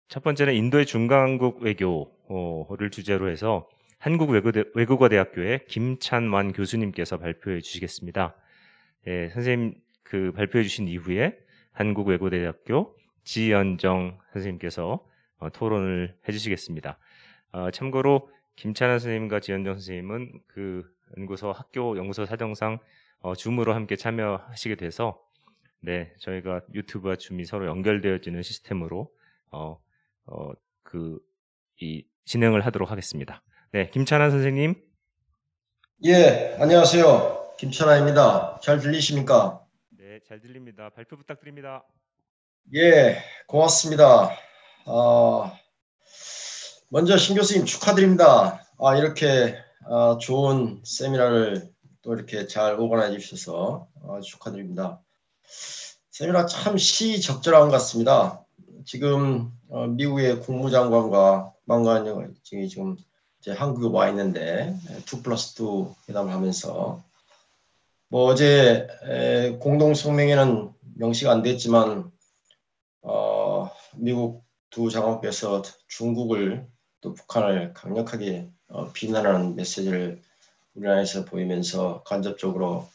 첫 번째는 인도의 중간국 외교를 주제로 해서 한국외국어대학교의 김찬완 교수님께서 발표해 주시겠습니다. 예, 선생님 발표해 주신 이후에 한국외국어대학교 지연정 선생님께서 토론을 해주시겠습니다. 참고로 김찬완 선생님과 지연정 선생님은 연구소 연구소 사정상 줌으로 함께 참여하시게 돼서 네, 저희가 유튜브와 줌이 서로 연결되어지는 시스템으로 진행을 하도록 하겠습니다. 네, 김찬환 선생님. 예, 안녕하세요. 김천아입니다. 잘 들리십니까? 네, 잘 들립니다. 발표 부탁드립니다. 예, 고맙습니다. 먼저 신 교수님 축하드립니다. 이렇게 좋은 세미나를 또 이렇게 잘 오거나해 주셔서 축하드립니다. 세미나 참 시적절한 것 같습니다. 지금 미국의 국무장관과 망관영이 지금 이제 한국에 와 있는데 2+2 회담을 하면서 어제 공동 성명에는 명시가 안 됐지만 미국 두 장관께서 중국을 또 북한을 강력하게 비난하는 메시지를 우리나라에서 보이면서 간접적으로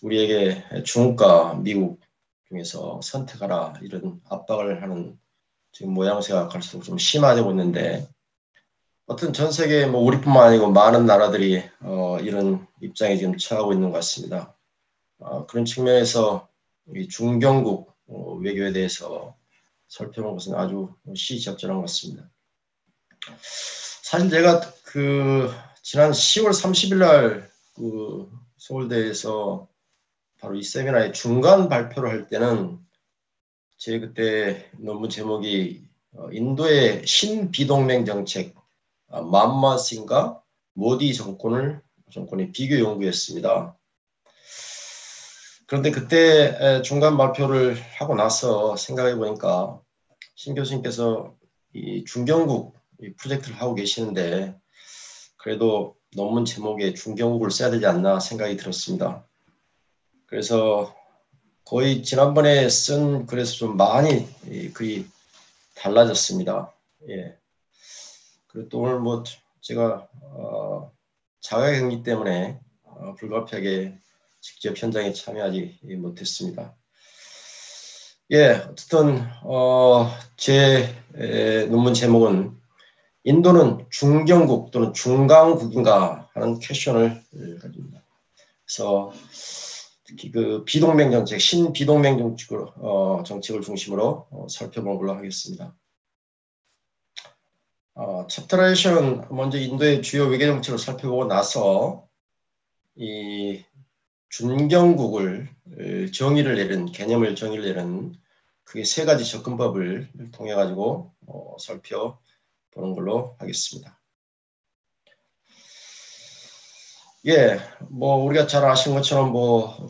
우리에게 중국과 미국 중에서 선택하라 이런 압박을 하는 지금 모양새가 갈수록 좀 심화되고 있는데 어떤 전 세계 우리뿐만 아니고 많은 나라들이 이런 입장에 지금 처하고 있는 것 같습니다. 그런 측면에서 이 중경국 외교에 대해서 살펴본 것은 아주 시적절한 것 같습니다. 사실 제가 지난 10월 30일 날 서울대에서 바로 이 세미나의 중간 발표를 할 때는 제 그때 논문 제목이 인도의 신비동맹 정책 만마싱과 모디 정권의 비교 연구였습니다. 그런데 그때 중간 발표를 하고 나서 생각해 보니까 신 교수님께서 이 중경국 프로젝트를 하고 계시는데 그래도 논문 제목에 중경국을 써야 되지 않나 생각이 들었습니다. 그래서 거의 지난번에 쓴 글에서 좀 많이 글이 달라졌습니다. 예. 그리고 또 오늘 제가 자가격리 때문에 불가피하게 직접 현장에 참여하지 못했습니다. 예, 어쨌든 제 논문 제목은 인도는 중경국 또는 중강국인가 하는 퀘션을 가집니다. 그래서 특히 비동맹 정책, 신비동맹 정책을 중심으로 살펴본 걸로 하겠습니다. 챕터레이션은 먼저 인도의 주요 외교 정책을 살펴보고 나서 이 중경국을 개념을 정의를 내는 그게 세 가지 접근법을 통해 가지고 살펴보는 걸로 하겠습니다. 예, 우리가 잘 아시는 것처럼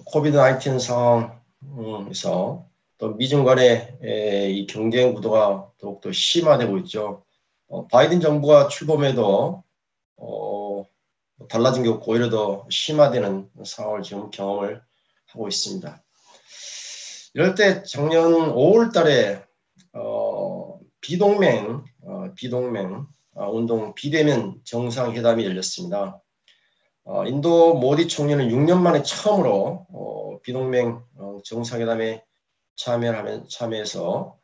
코비드-19 상황에서 또 미중 간의 이 경쟁 구도가 더욱더 심화되고 있죠. 바이든 정부가 출범해도 달라진 게 없고 오히려 더 심화되는 상황을 지금 경험을 하고 있습니다. 이럴 때 작년 5월 달에 비동맹 운동 비대면 정상회담이 열렸습니다. 인도 모디 총리는 6년 만에 처음으로 비동맹 정상회담에 참여해서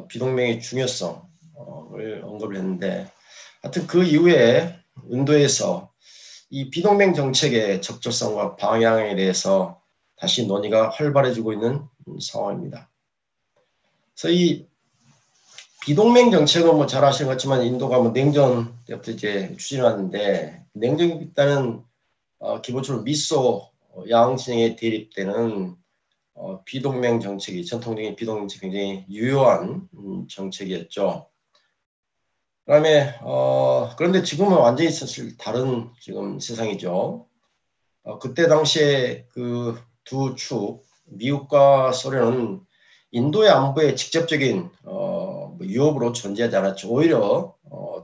비동맹의 중요성을 언급을 했는데 하여튼 그 이후에 인도에서 이 비동맹 정책의 적절성과 방향에 대해서 다시 논의가 활발해지고 있는 상황입니다. 그래서 이 비동맹 정책은 잘 아시는 것 같지만 인도가 냉전 때부터 이제 추진하는데 냉전이 일단은 기본적으로 미소 양진영에 대립되는 비동맹 정책이 전통적인 비동맹 정책이 굉장히 유효한 정책이었죠. 그다음에 그런데 지금은 완전히 사실 다른 지금 세상이죠. 그때 당시에 그 두 축 미국과 소련은 인도의 안보에 직접적인 위협으로 존재하지 않았죠. 오히려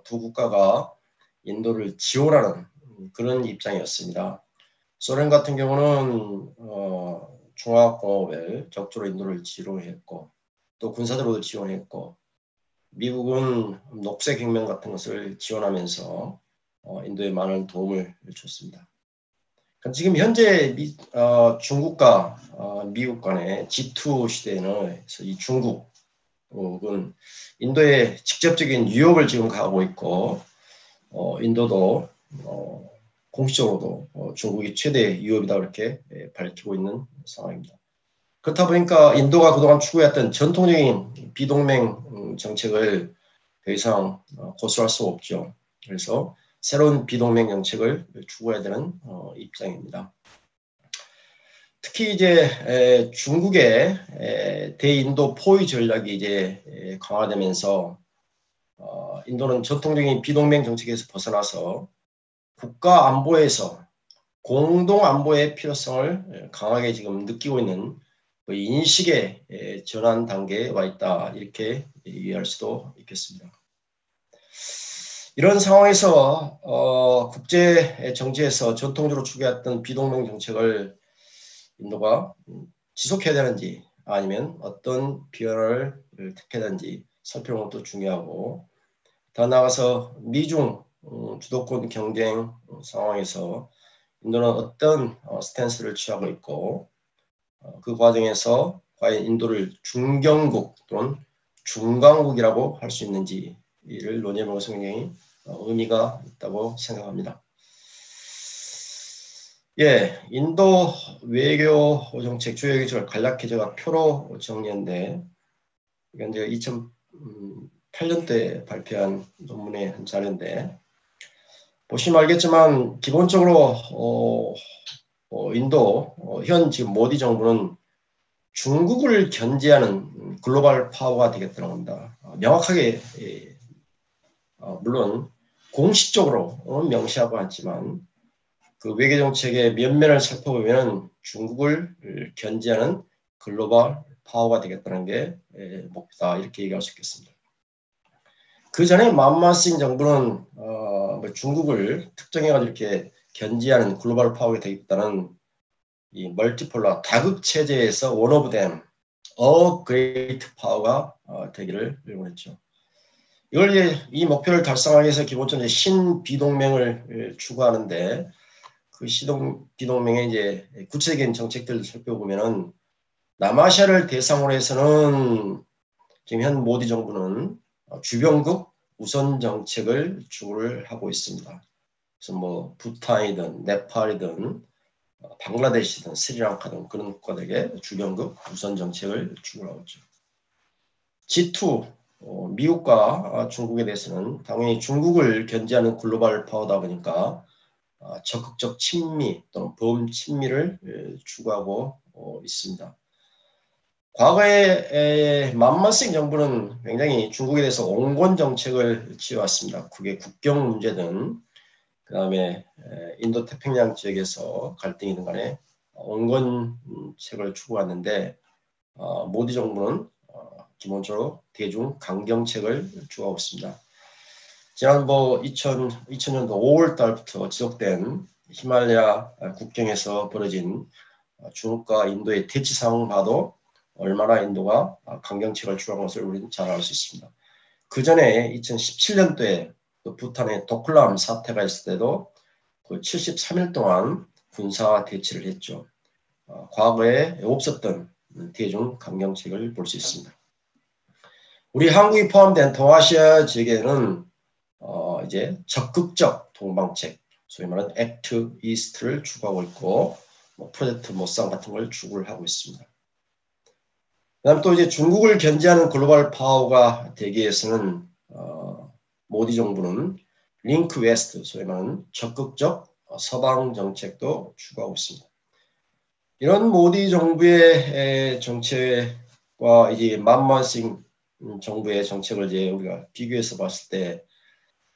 두 국가가 인도를 지원하는 그런 입장이었습니다. 소련 같은 경우는 종합공업에 적극적으로 인도를 지원했고 또 군사적으로도 지원했고, 미국은 녹색혁명 같은 것을 지원하면서 인도에 많은 도움을 줬습니다. 지금 현재 중국과 미국 간의 G2 시대에는 이 중국은 인도에 직접적인 유혹을 지금 가하고 있고, 인도도 공식적으로도 중국이 최대 위협이다 이렇게 밝히고 있는 상황입니다. 그렇다 보니까 인도가 그동안 추구했던 전통적인 비동맹 정책을 더 이상 고수할 수 없죠. 그래서 새로운 비동맹 정책을 추구해야 되는 입장입니다. 특히 이제 중국의 대인도 포위 전략이 이제 강화되면서 인도는 전통적인 비동맹 정책에서 벗어나서 국가 안보에서 공동 안보의 필요성을 강하게 지금 느끼고 있는 인식의 전환 단계에 와 있다 이렇게 이해할 수도 있겠습니다. 이런 상황에서 국제 정치에서 전통적으로 추구했던 비동맹 정책을 인도가 지속해야 되는지 아니면 어떤 변화를 택해야 되는지 살펴보는 것도 중요하고, 더 나아가서 미중 주도권 경쟁 상황에서 인도는 어떤 스탠스를 취하고 있고, 그 과정에서 과연 인도를 중견국 또는 중강국이라고 할 수 있는지를 논의해보는 것은 굉장히 의미가 있다고 생각합니다. 예, 인도 외교 정책 주요 기조를 간략히 제가 표로 정리했는데, 이건 이제 2008년도에 발표한 논문의 한 자료인데, 보시면 알겠지만 기본적으로 인도 현 지금 모디 정부는 중국을 견제하는 글로벌 파워가 되겠다는 겁니다. 명확하게 물론 공식적으로 명시하고 않지만 그 외교 정책의 면면을 살펴보면 중국을 견제하는 글로벌 파워가 되겠다는 게 목표다 이렇게 얘기할 수 있겠습니다. 그 전에 만만싱 정부는 중국을 특정해가지고 이렇게 견제하는 글로벌 파워가 되겠다는 이 멀티폴러 다극 체제에서 one of them, a great power가 되기를 원했죠. 이 목표를 달성하기 위해서 기본적으로 신비동맹을 추구하는데, 그 비동맹의 이제 구체적인 정책들을 살펴보면은 남아시아를 대상으로 해서는 지금 현 모디 정부는 주변국 우선 정책을 추구를 하고 있습니다. 그래서 뭐 부탄이든 네팔이든 방글라데시든 스리랑카 등 그런 국가들에게 주변국 우선 정책을 추구하고 있죠. G2 미국과 중국에 대해서는 당연히 중국을 견제하는 글로벌 파워다 보니까 적극적 친미 또는 범친미를 추구하고 있습니다. 과거에 만만싱 정부는 굉장히 중국에 대해서 온건 정책을 취해왔습니다. 그게 국경 문제든 그 다음에 인도 태평양 지역에서 갈등이든 간에 온건책을 추구하는데, 모디 정부는 기본적으로 대중 강경책을 추구하고 있습니다. 지난 2000년도 5월 달부터 지속된 히말라야 국경에서 벌어진 중국과 인도의 대치 상황을 봐도 얼마나 인도가 강경책을 추구한 것을 우리는 잘 알 수 있습니다. 그 전에 2017년도에 부탄의 도클람 사태가 있을 때도 그 73일 동안 군사 대치를 했죠. 과거에 없었던 대중 강경책을 볼 수 있습니다. 우리 한국이 포함된 동아시아 지역에는 이제 적극적 동방책, 소위 말하는 액트 이스트를 추구하고 있고, 프로젝트 모상 같은 걸 추구를 하고 있습니다. 그다음 또 이제 중국을 견제하는 글로벌 파워가 되기 위해서는 모디 정부는 링크 웨스트, 소위 말하는 적극적 서방 정책도 추구하고 있습니다. 이런 모디 정부의 정책과 이제 만만싱 정부의 정책을 이제 우리가 비교해서 봤을 때,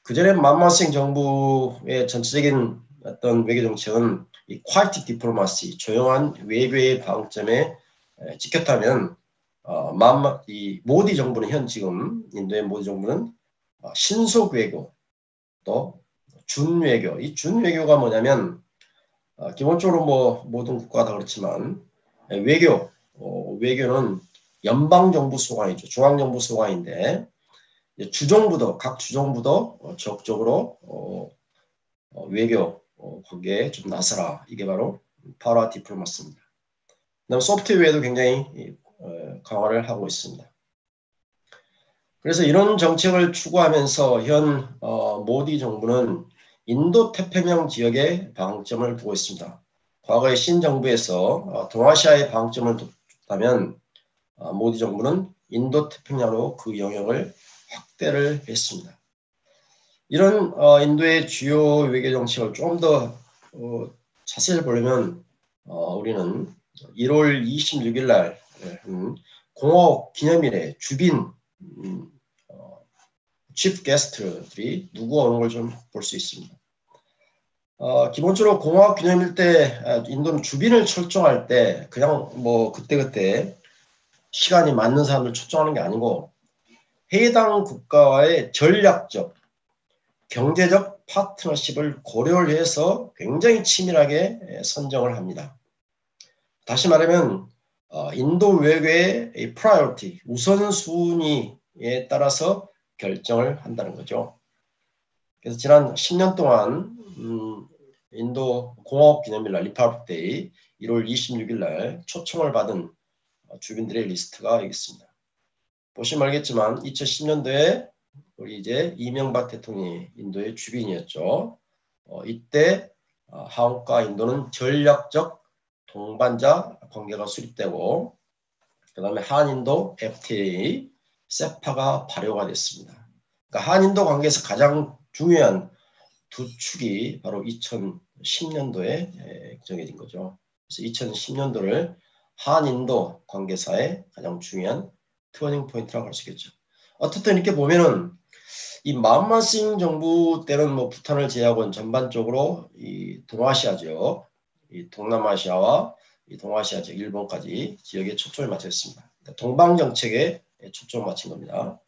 그전에 만만싱 정부의 전체적인 어떤 외교 정책은 이 quiet diplomacy, 조용한 외교의 방점에 찍혔다면, 이 모디 정부는 지금 인도의 모디 정부는 신속 외교, 또 준외교. 이 준외교가 뭐냐면 기본적으로 모든 국가가 다 그렇지만 외교는 연방정부 소관이죠. 중앙정부 소관인데 주정부도 각 주정부도 적극적으로 외교 관계에 좀 나서라. 이게 바로 파라 디플로마스입니다. 그다음 소프트웨어도 굉장히 강화를 하고 있습니다. 그래서 이런 정책을 추구하면서 현 모디 정부는 인도 태평양 지역에 방점을 두고 있습니다. 과거의 신정부에서 동아시아에 방점을 뒀다면 모디 정부는 인도 태평양으로 그 영역을 확대를 했습니다. 이런 인도의 주요 외교 정책을 좀 더 자세히 보려면 우리는 1월 26일 날 공화국 기념일에 주빈 치프 게스트들이 누구 오는 걸 좀 볼 수 있습니다. 기본적으로 공화국 기념일 때 인도는 주빈을 초청할 때 그냥 뭐 그때그때 시간이 맞는 사람을 초청하는 게 아니고 해당 국가와의 전략적, 경제적 파트너십을 고려를 해서 굉장히 치밀하게 선정을 합니다. 다시 말하면 인도 외교의 프라이어티, 우선순위에 따라서 결정을 한다는 거죠. 그래서 지난 10년 동안 인도 공화국 기념일날 리퍼블릭 데이 1월 26일 날 초청을 받은 주민들의 리스트가 여기 있습니다. 보시면 알겠지만 2010년도에 우리 이제 이명박 대통령이 인도의 주빈이었죠. 이때 한국과 인도는 전략적 동반자 관계가 수립되고 그 다음에 한인도 FTA, 세파가 발효가 됐습니다. 그러니까 한인도 관계에서 가장 중요한 두 축이 바로 2010년도에 정해진 거죠. 그래서 2010년도를 한인도 관계사의 가장 중요한 터닝 포인트라고 할 수 있겠죠. 어쨌든 이렇게 보면은 이 만만싱 정부 때는 뭐 부탄을 제외하고는 전반적으로 이 동아시아죠. 이 동남아시아와 이 동아시아 즉 일본까지 지역에 초점을 맞췄습니다. 그러니까 동방 정책에 초점을 맞춘 겁니다.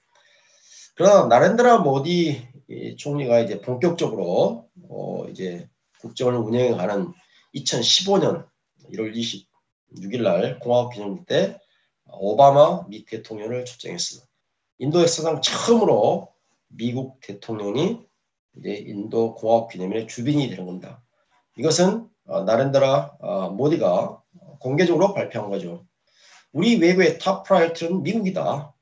그러나 나렌드라 모디 총리가 이제 본격적으로 이제 국정을 운영해가는 2015년 1월 26일 날 공화국 기념일 때 오바마 미 대통령을 초청했습니다. 인도 역사상 처음으로 미국 대통령이 이제 인도 공화국 기념일의 주빈이 되는 겁니다. 이것은 나렌드라 모디가 공개적으로 발표한 거죠. 우리 외교의 탑 프라이어티는 미국이다.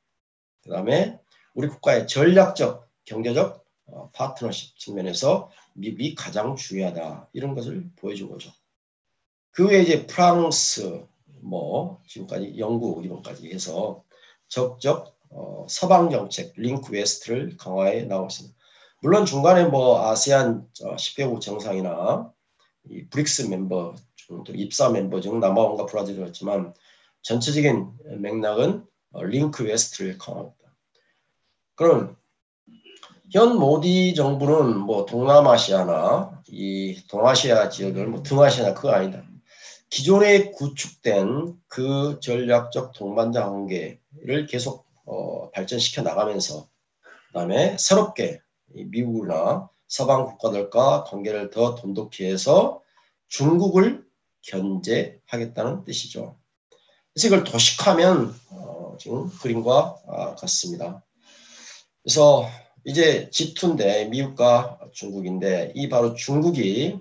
그 다음에 우리 국가의 전략적, 경제적 파트너십 측면에서 미국이 가장 중요하다. 이런 것을 보여준 거죠. 그 외에 이제 프랑스, 뭐 지금까지 영국, 일본까지 해서 적적 서방 정책, 링크 웨스트를 강화해 나가고 있습니다. 물론 중간에 뭐 아세안 10개국 정상이나 이 브릭스 멤버 중, 또 입사 멤버 중 남아원과 브라질이 있지만 전체적인 맥락은 링크 웨스트를 강화합니다. 그럼 현 모디 정부는 뭐 동남아시아나 이 동아시아 지역을 뭐 등아시아나 그거 아니다. 기존에 구축된 그 전략적 동반자 관계를 계속 발전시켜 나가면서 그다음에 새롭게 미국이나 서방 국가들과 관계를 더 돈독히 해서 중국을 견제하겠다는 뜻이죠. 그래서 이걸 도식하면 지금 그림과 같습니다. 그래서 이제 G2인데 미국과 중국인데 이 바로 중국이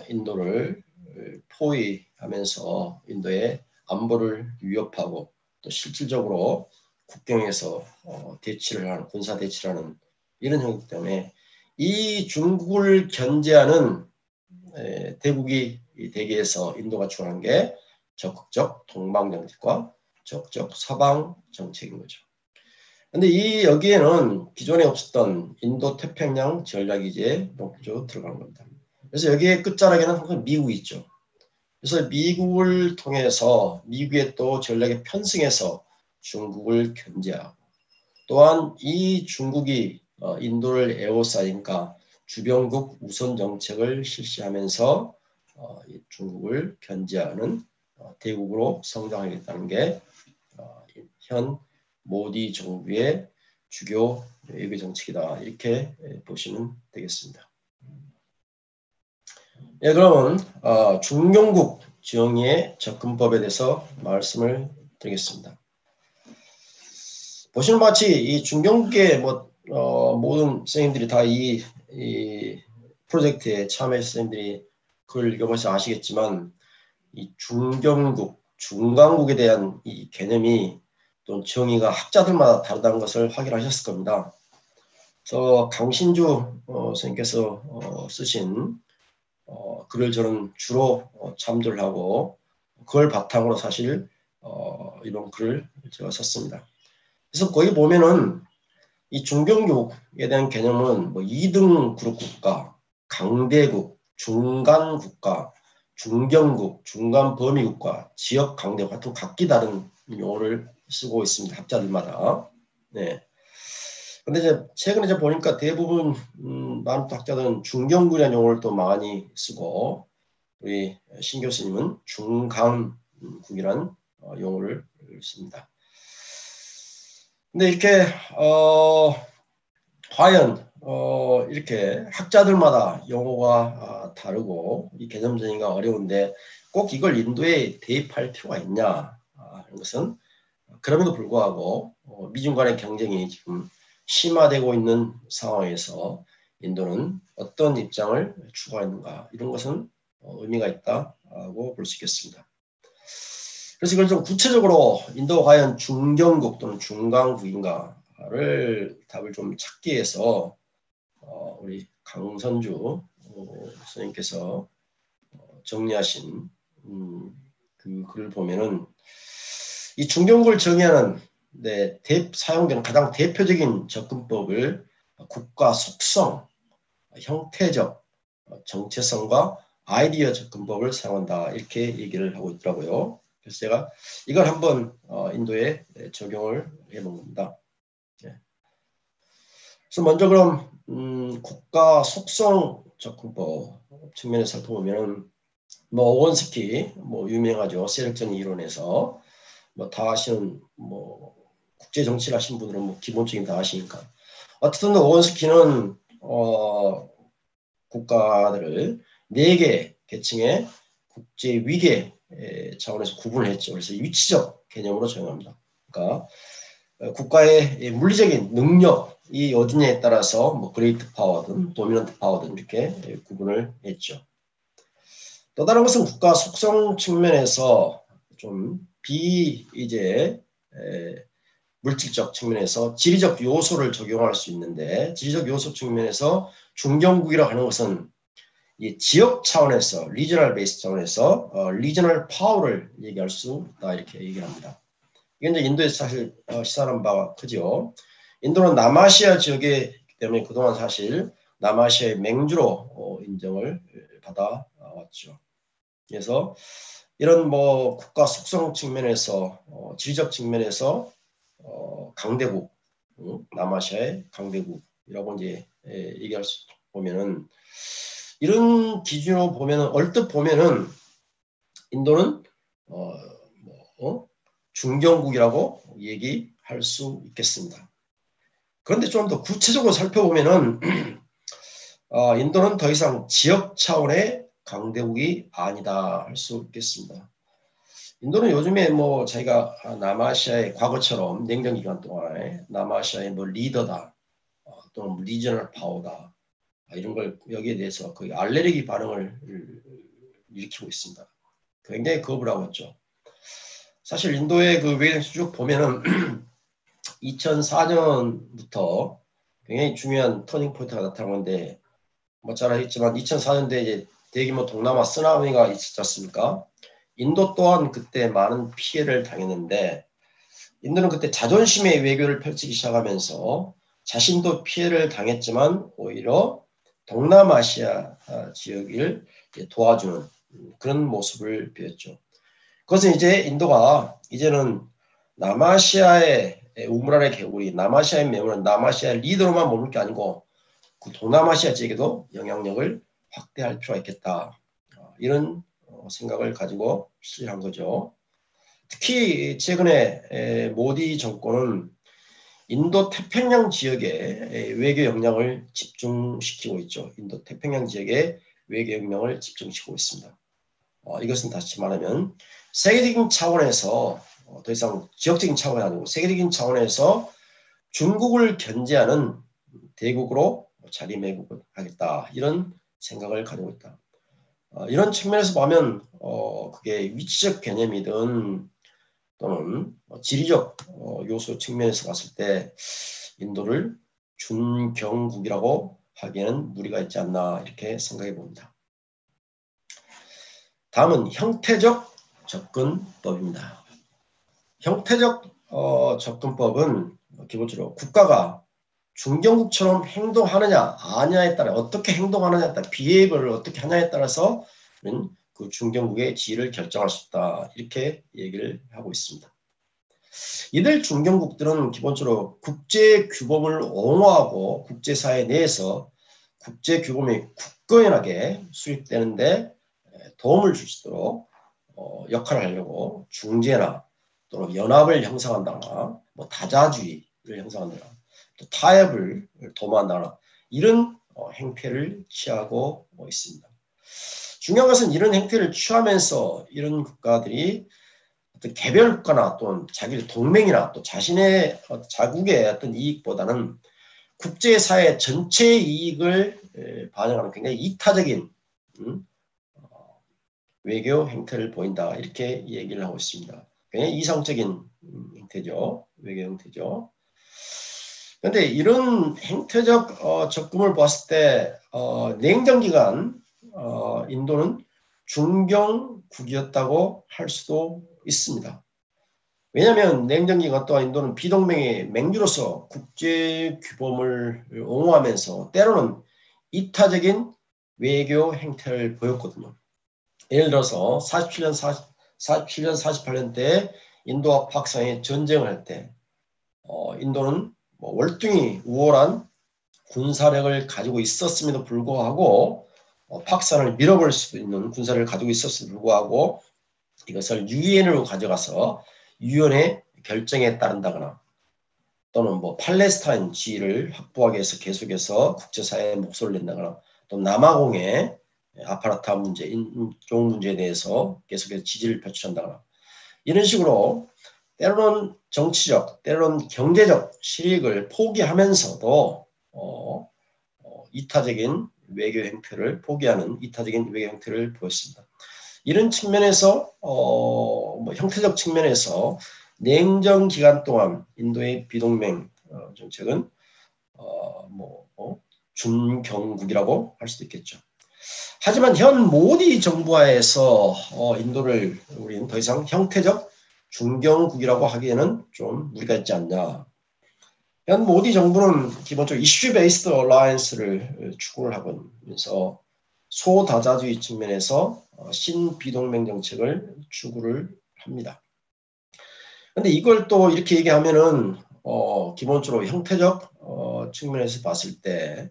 인도를 포위하면서 인도의 안보를 위협하고 또 실질적으로 국경에서 대치를 하는 군사 대치를 하는 이런 형국 때문에 이 중국을 견제하는 대국이 대기에서 인도가 추구하는 게 적극적 동방 정책과 적극적 서방 정책인 거죠. 근데 이 여기에는 기존에 없었던 인도 태평양 전략이 이제 본격적으로 들어가는 겁니다. 그래서 여기에 끝자락에는 항상 미국이 있죠. 그래서 미국을 통해서 미국의 또 전략에 편승해서 중국을 견제하고 또한 이 중국이 인도를 에워싸니까 주변국 우선 정책을 실시하면서 중국을 견제하는 대국으로 성장하겠다는 게 현 모디 정부의 주요 외교 정책이다. 이렇게 보시면 되겠습니다. 네, 그러면 중용국 정의의 접근법에 대해서 말씀을 드리겠습니다. 보시는 바와 같이 이 중경국의 모든 선생님들이 다 이 프로젝트에 참여한 선생님들이 그걸 읽어보셔서 아시겠지만 이 중경국, 중간국에 대한 이 개념이 또 정의가 학자들마다 다르다는 것을 확인하셨을 겁니다. 그래서 강신주 선생님께서 쓰신 글을 저는 주로 참조를 하고 그걸 바탕으로 사실 이런 글을 제가 썼습니다. 그래서 거기 보면은 이 중경국에 대한 개념은 뭐 2등 그룹 국가, 강대국, 중간 국가, 중경국, 중간 범위 국가, 지역 강대국 같은 각기 다른 용어를 쓰고 있습니다. 학자들마다. 네. 근데 이제 최근에 이제 보니까 대부분 많은 학자들은 중경국이라는 용어를 또 많이 쓰고 우리 신 교수님은 중강국이라는 용어를 씁니다. 근데 이렇게 과연 이렇게 학자들마다 용어가 다르고 이 개념 정의가 어려운데 꼭 이걸 인도에 대입할 필요가 있냐 하는 것은 그럼에도 불구하고 미중 간의 경쟁이 지금 심화되고 있는 상황에서 인도는 어떤 입장을 추구하는가 이런 것은 의미가 있다고 볼 수 있겠습니다. 그래서 이걸 좀 구체적으로 인도가 과연 중경국 또는 중강국인가를 답을 좀 찾기 위해서 우리 강선주 선생님께서 정리하신 그 글을 보면은 이 중경국을 정의하는 사용되는 가장 대표적인 접근법을 국가 속성, 형태적, 정체성과 아이디어 접근법을 사용한다 이렇게 얘기를 하고 있더라고요. 그래서 제가 이걸 한번 인도에 적용을 해본 겁니다. 네. 그래서 먼저 그럼 국가 속성 접근법 측면에서 살펴보면 뭐 오건스키 유명하죠. 세력정의 이론에서 다 아시는 국제 정치를 하신 분들은 기본적인 다 아시니까 어쨌든 오건스키는 국가들을 4개 계층의 국제 위계 차원에서 구분을 했죠. 그래서 위치적 개념으로 적용합니다. 그러니까 국가의 물리적인 능력이 어디냐에 따라서 그레이트 파워든 도미넌트 파워든 이렇게 구분을 했죠. 또 다른 것은 국가 속성 측면에서 좀 물질적 측면에서 지리적 요소를 적용할 수 있는데 지리적 요소 측면에서 중경국이라고 하는 것은 이 지역 차원에서 리저널 베이스 차원에서 리저널 파워를 얘기할 수 있다 이렇게 얘기를 합니다. 이게 이제 인도에서 사실 시사하는 바가 크죠. 인도는 남아시아 지역이기 때문에 그동안 사실 남아시아의 맹주로 인정을 받아왔죠. 그래서 이런 국가 속성 측면에서 지리적 측면에서 강대국, 남아시아의 강대국이라고 이제 얘기할 수 보면은 이런 기준으로 보면은 얼뜻 보면은 인도는 중경국이라고 얘기할 수 있겠습니다. 그런데 좀 더 구체적으로 살펴보면은 인도는 더 이상 지역 차원의 강대국이 아니다 할 수 있겠습니다. 인도는 요즘에 자기가 남아시아의 과거처럼 냉전 기간 동안에 남아시아의 리더다 또는 리저널 파워다 이런 걸 여기에 대해서 거의 알레르기 반응을 일으키고 있습니다. 굉장히 거부를 하고 있죠. 사실 인도의 그 외교에서 쭉 보면은 2004년부터 굉장히 중요한 터닝 포인트가 나타난 건데 잘 알겠지만 2004년도에 이제 대규모 동남아 쓰나미가 있었지 않습니까? 인도 또한 그때 많은 피해를 당했는데 인도는 그때 자존심의 외교를 펼치기 시작하면서 자신도 피해를 당했지만 오히려 동남아시아 지역을 도와주는 그런 모습을 보였죠. 그것은 이제 인도가 이제는 남아시아의 우물 안의 개구리, 남아시아의 매물은 남아시아 리더로만 머물 게 아니고 그 동남아시아 지역에도 영향력을 확대할 필요가 있겠다. 이런 생각을 가지고 시작한 거죠. 특히 최근에 모디 정권은 인도 태평양 지역에 외교 역량을 집중시키고 있죠. 인도 태평양 지역에 외교 역량을 집중시키고 있습니다. 이것은 다시 말하면 세계적인 차원에서 더 이상 지역적인 차원이 아니고 세계적인 차원에서 중국을 견제하는 대국으로 자리매김하겠다 이런 생각을 가지고 있다. 이런 측면에서 보면 그게 위치적 개념이든 또는 지리적 요소 측면에서 봤을 때 인도를 준경국이라고 하기에는 무리가 있지 않나 이렇게 생각해 봅니다. 다음은 형태적 접근법입니다. 형태적 접근법은 기본적으로 국가가 중경국처럼 행동하느냐 아니냐에 따라 어떻게 행동하느냐에 따라 비해입을 어떻게 하냐에 따라서 그 중경국의 지위를 결정할 수 있다 이렇게 얘기를 하고 있습니다. 이들 중경국들은 기본적으로 국제규범을 옹호하고 국제사회 내에서 국제규범이 굳건하게 수립되는데 도움을 줄 수 있도록 역할을 하려고 중재나 또는 연합을 형성한다거나 뭐 다자주의를 형성한다거나 또 타협을 도모한다거나 이런 행태를 취하고 있습니다. 중요한 것은 이런 행태를 취하면서 이런 국가들이 어떤 개별 국가나 또는 자기 동맹이나 또 자신의 자국의 어떤 이익보다는 국제사회 전체의 이익을 반영하는 굉장히 이타적인 외교 행태를 보인다 이렇게 얘기를 하고 있습니다. 굉장히 이상적인 행태죠. 외교 행태죠. 그런데 이런 행태적 접근을 봤을 때 냉정기간 인도는 중경국이었다고 할 수도 있습니다. 왜냐하면 냉정기간 또한 인도는 비동맹의 맹주로서 국제규범을 옹호하면서 때로는 이타적인 외교 행태를 보였거든요. 예를 들어서 47년, 48년 때 인도와 파키스탄이 전쟁을 할 때 인도는 월등히 우월한 군사력을 가지고 있었음에도 불구하고 파키스탄을 밀어버릴 수 있는 군사력을 가지고 있었음에도 불구하고 이것을 유엔으로 가져가서 유엔의 결정에 따른다거나 또는 팔레스타인 지위를 확보하기 위해서 계속해서 국제사회에 목소리를 낸다거나 또 남아공의 아파르타이드 문제, 인종 문제에 대해서 계속해서 지지를 표출한다거나 이런 식으로 때로는 정치적, 때로는 경제적 실익을 포기하면서도 이타적인 외교 행태를 포기하는 이타적인 외교 행태를 보였습니다. 이런 측면에서 형태적 측면에서 냉전 기간 동안 인도의 비동맹 정책은 준경국이라고 할 수도 있겠죠. 하지만 현 모디 정부하에서 인도를 우리는 더 이상 형태적 중경국이라고 하기에는 좀 무리가 있지 않냐. 현 모디 정부는 기본적으로 이슈 베이스드 얼라이언스를 추구를 하면서 소다자주의 측면에서 신비동맹 정책을 추구를 합니다. 그런데 이걸 또 이렇게 얘기하면은 기본적으로 형태적 측면에서 봤을 때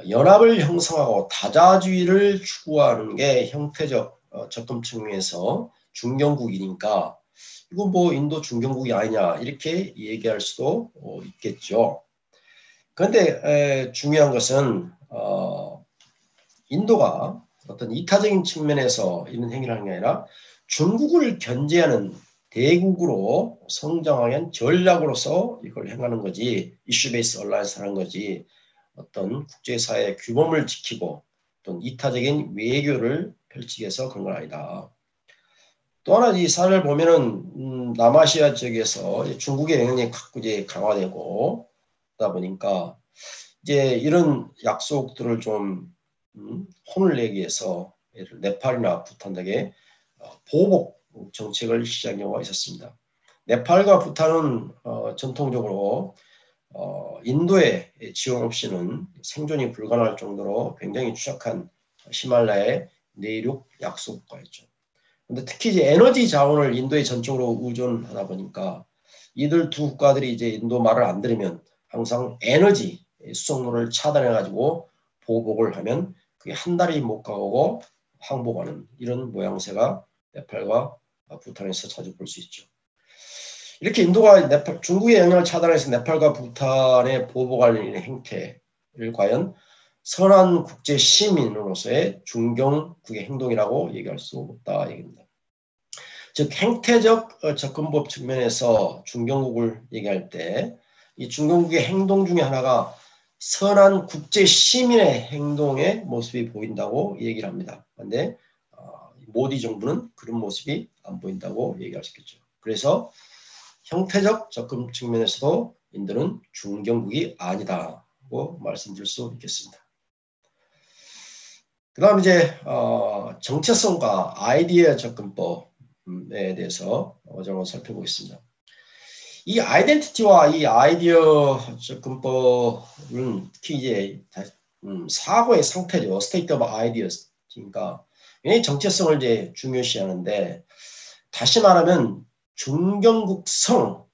연합을 형성하고 다자주의를 추구하는 게 형태적 접근 측면에서 중경국이니까 이건 인도 중경국이 아니냐 이렇게 얘기할 수도 있겠죠. 그런데 중요한 것은 인도가 어떤 이타적인 측면에서 이런 행위를 하는 게 아니라 중국을 견제하는 대국으로 성장하기 위한 전략으로서 이걸 행하는 거지 이슈 베이스 얼라이언스 하는 거지 어떤 국제사회의 규범을 지키고 또는 이타적인 외교를 펼치기 위해서 그런 건 아니다. 또 하나 이 사례를 보면은 남아시아 지역에서 중국의 영향력이 자꾸 이제 강화되고 그러다 보니까 이제 이런 약속들을 좀 혼을 내기 위해서 예를 네팔이나 부탄 등의 보복 정책을 시작한 경우가 있었습니다. 네팔과 부탄은 전통적으로 인도의 지원 없이는 생존이 불가능할 정도로 굉장히 취약한 히말라야 내륙 약소국가였죠. 근데 특히 이제 에너지 자원을 인도에 전적으로 의존하다 보니까 이들 두 국가들이 이제 인도 말을 안 들으면 항상 에너지 수송로를 차단해가지고 보복을 하면 그게 한 달이 못 가고 항복하는 이런 모양새가 네팔과 부탄에서 자주 볼 수 있죠. 이렇게 인도가 중국의 영향을 차단해서 네팔과 부탄에 보복하는 행태를 과연 선한 국제 시민으로서의 중경국의 행동이라고 얘기할 수 없다 얘기입니다. 즉 행태적 접근법 측면에서 중경국을 얘기할 때 이 중공국의 행동 중에 하나가 선한 국제 시민의 행동의 모습이 보인다고 얘기를 합니다. 그런데 모디 정부는 그런 모습이 안 보인다고 얘기할 수 있겠죠. 그래서 형태적 접근 측면에서도 인도는 중견국이 아니다고 말씀드릴 수 있겠습니다. 그 다음 이제 정체성과 아이디어 접근법에 대해서 좀 살펴보겠습니다. 이 아이덴티티와 이 아이디어 접근법은 특히 이제 사고의 상태죠. state of ideas. 그러니까 이 정체성을 이제 중요시하는데 다시 말하면 중견국성은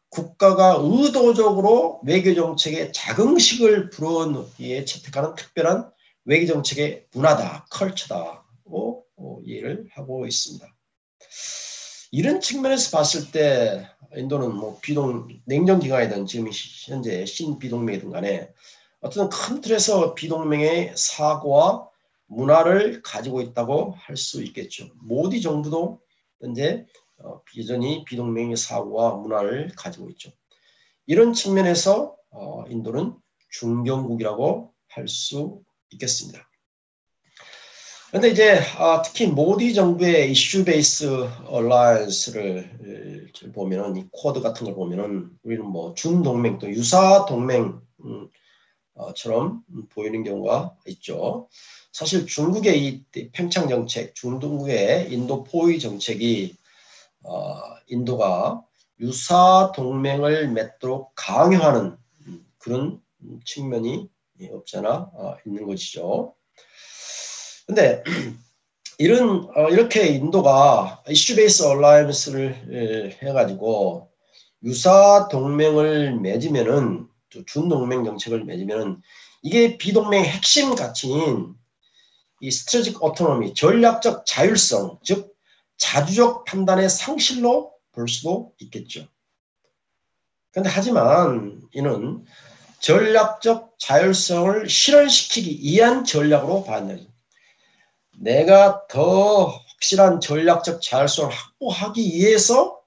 국가가 의도적으로 외교정책에 자긍식을 불어넣기에 채택하는 특별한 외교정책의 문화다, 컬처다고 이해를 하고 있습니다. 이런 측면에서 봤을 때 인도는 뭐 냉정기관이든 지금 현재 신비동맹이든 간에 어떤 큰 틀에서 비동맹의 사고와 문화를 가지고 있다고 할 수 있겠죠. 모디 정부도 현재 여전히 비동맹의 사고와 문화를 가지고 있죠. 이런 측면에서 인도는 중견국이라고 할 수 있겠습니다. 그런데 이제 특히 모디 정부의 이슈 베이스 얼라이언스를 보면은 이 코드 같은 걸 보면은 우리는 뭐 준동맹 또 유사 동맹 처럼 보이는 경우가 있죠. 사실 중국의 이 팽창 정책, 중동국의 인도 포위 정책이 인도가 유사 동맹을 맺도록 강요하는 그런 측면이 없지 않아 있는 것이죠. 근데 이렇게 인도가 이슈 베이스 얼라이언스를 해가지고 유사 동맹을 맺으면은 준동맹 정책을 맺으면은 이게 비동맹의 핵심 가치인 이 스트래티직 오토노미, 전략적 자율성, 즉 자주적 판단의 상실로 볼 수도 있겠죠. 그런데 하지만 이는 전략적 자율성을 실현시키기 위한 전략으로 봐야 내가 더 확실한 전략적 자율성을 확보하기 위해서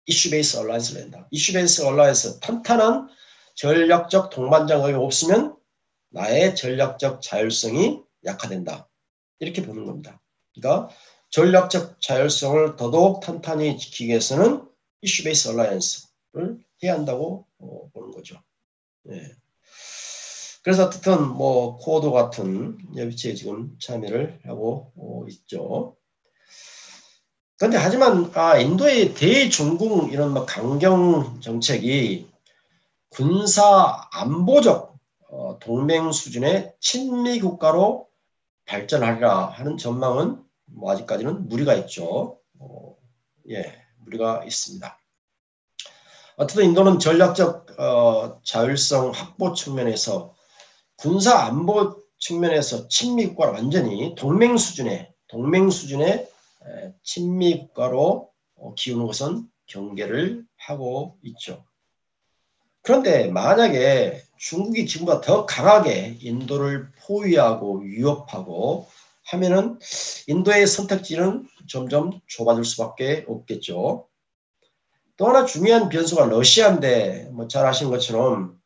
이슈 베이스 얼라이언스를 낸다. 이슈 베이스 얼라이언스, 탄탄한 전략적 동반자가 없으면 나의 전략적 자율성이 약화된다. 이렇게 보는 겁니다. 그러니까 전략적 자율성을 더더욱 탄탄히 지키기 위해서는 이슈 베이스 얼라이언스를 해야 한다고 보는 거죠. 네. 그래서 어쨌든 뭐 코드 같은 협의체에 지금 참여를 하고 있죠. 그런데 하지만 인도의 대중국 이런 뭐 강경 정책이 군사 안보적 동맹 수준의 친미 국가로 발전하리라 하는 전망은 뭐 아직까지는 무리가 있죠. 무리가 있습니다. 어쨌든 인도는 전략적 자율성 확보 측면에서 군사 안보 측면에서 친미 국가로 완전히 동맹 수준의 친미 국가로 기우는 것은 경계를 하고 있죠. 그런데 만약에 중국이 지금보다 더 강하게 인도를 포위하고 위협하고 하면은 인도의 선택지는 점점 좁아질 수밖에 없겠죠. 또 하나 중요한 변수가 러시아인데 뭐 잘 아시는 것처럼